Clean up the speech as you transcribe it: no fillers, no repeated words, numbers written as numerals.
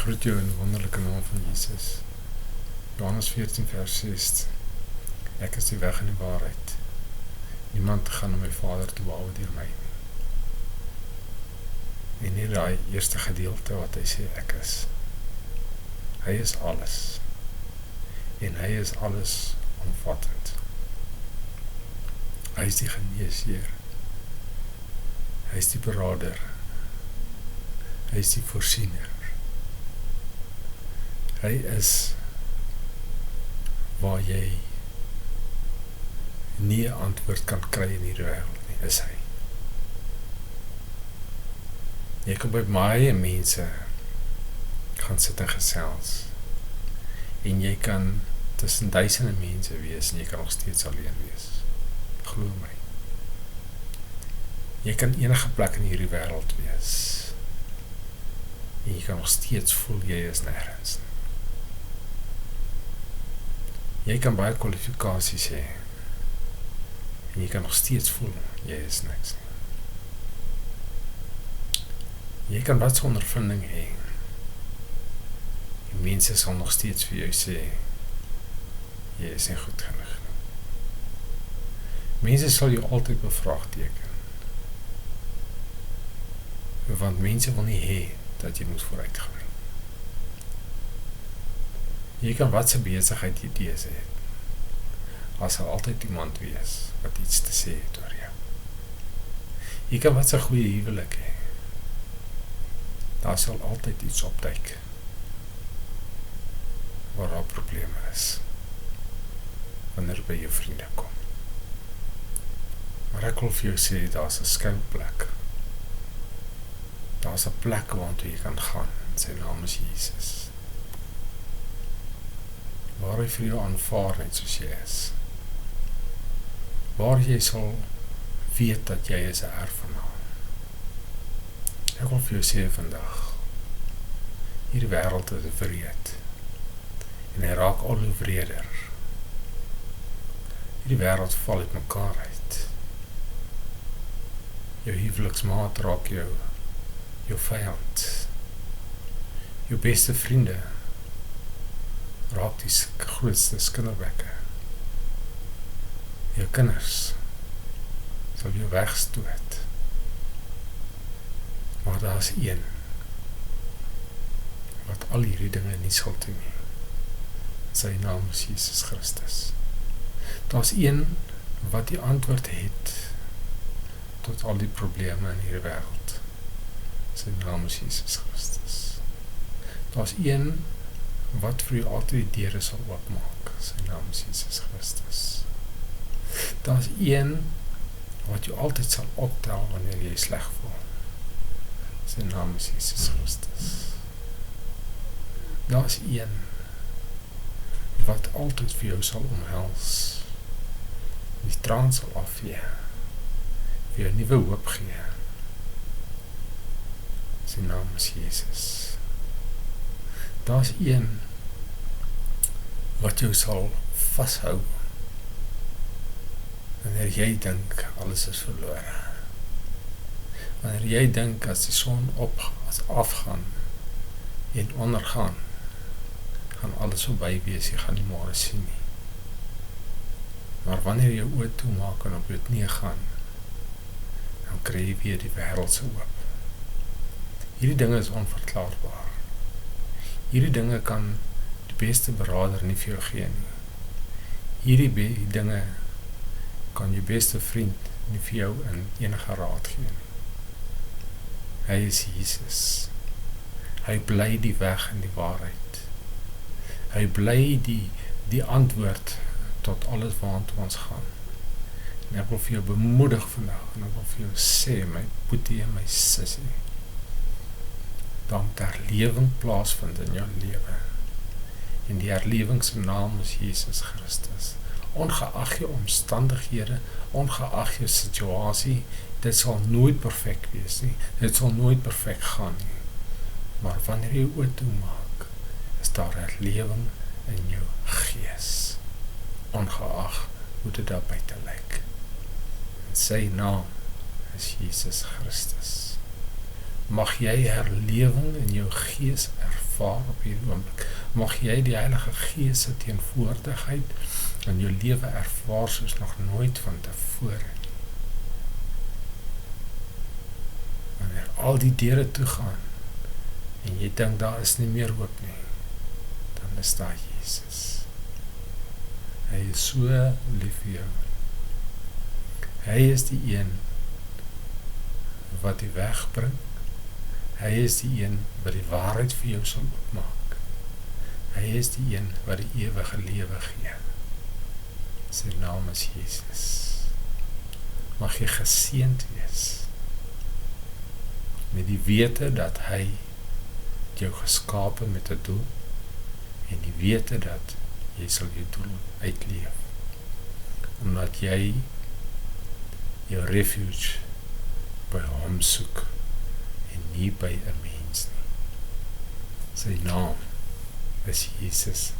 groet jou in die wonderlike naam van Jesus. Johannes 14 vers 6. Ek is die weg en die waarheid. Niemand gaan na my Vader toe behalwe deur my nie. En hier daai eerste gedeelte wat hy sê ek is. Hy is alles. En hy is alles omvattend. Hy is die geneesheer. Hy is die beraader. Hy is die voorsiener. Hy is waar jy nie 'n antwoord kan kry in hierdie wêreld nie, is hy. Jy kan by baie mense gaan sit en gesels. En jy kan tussen duisende mense wees en jy kan nog steeds alleen wees. Glo my. Jy kan enige plek in hierdie wêreld wees. En jy kan nog steeds voel jy is nêrens. Jy kan baie kwalifikasies hê. En jy kan nog steeds voel jy is niks. Jy kan wat so ondervinding hê. En mense sal nog steeds vir jou sê jy is nie goed genoeg. Mense sal jou altyd bevraagteken. Want mense wil nie hê dat jy moet vooruitgaan. Jy kan wat se besigheid idees hê. Daar sal altyd iemand wees wat iets te sê het oor jou. Jy kan wat se goeie huwelik hê. Daar sal altyd iets opduik waar daar probleme is wanneer by jou vriende kom. Maar ek wil vir jou sê, daar's 'n skuilplek. Daar's 'n plek waartoe jy kan gaan. Sy naam is Jesus. Waar hy vir jou aanvaar net soos jy is. Waar jy sal weet dat jy is 'n erfenaar. Ek wil vir jou sê vandag, hierdie wêreld is wreed. En hy raak al hoe wreder. Hierdie wêreld val uit mekaar uit. Jou huweliksmaat raak jou vyand. Jou beste vriende raak die grootste skinderbekke. Jou kinders sal jou wegstoot. Maar daar is een wat al hierdie dinge nie sal doen nie. Sy naam is Jesus Christus. Daar's een wat die antwoord het tot al die probleme in hierdie wêreld. Sy naam is Jesus Christus. Daar's een wat vir jou altyd die deure sal oopmaak. Sy naam is Jesus Christus. Daar's een wat jou altyd sal optel wanneer jy sleg voel. Sy naam is Jesus Christus. Daar's een wat altyd vir jou sal omhels. Die traan sal afvee. Vir jou nuwe hoop gee. Sy naam is Jesus. Daar's een wat jou sal vashou wanneer jy dink alles is verlore. Wanneer jy dink as die son afgaan en ondergaan, gaan alles verby wees, jy gaan nie môre sien nie. Maar wanneer jy oë toemaak en op jou knie gaan, dan kry jy weer die wêreld se hoop. Hierdie dinge is onverklaarbaar. Hierdie dinge kan die beste beraader nie vir jou gee nie. Hierdie dinge kan jou beste vriend nie vir jou in enige raad gee nie. Hy is Jesus. Hy bly die weg en die waarheid. Hy bly die antwoord tot alles waartoe ons gaan. En ek wil vir jou bemoedig vandag, en ek wil vir jou sê, my boetie en my sussie, dan herlewing plaasvind in jou lewe. En die herlewing se naam is Jesus Christus. Ongeag jou omstandighede, ongeag jou situasie, dit sal nooit perfek wees nie, dit sal nooit perfek gaan nie. Maar wanneer jy oë toemaak, is daar herlewing in jou gees. Ongeag hoe dit daar buite lyk. En sy naam is Jesus Christus. mag jy herlewing in jou gees ervaar op hierdie oomblik. Mag jy die Heilige Gees se teenwoordigheid in jou lewe ervaar soos nog nooit van tevore. Wanneer al die deure toegaan en jy dink daar is nie meer hoop nie, dan is daar Jesus. Hy is so lief vir jou. Hy is die een wat die weg bring. Hy is die een wat die waarheid vir jou sal oopmaak. Hy is die een wat die ewige lewe gee. Sy naam is Jesus. Mag jy geseënd wees met die wete dat hy jou geskape met 'n doel en die wete dat jy sal jou doel uitleef. Omdat jy jou refuge by hom soek en nie by 'n mens nie. Sy naam is Jesus.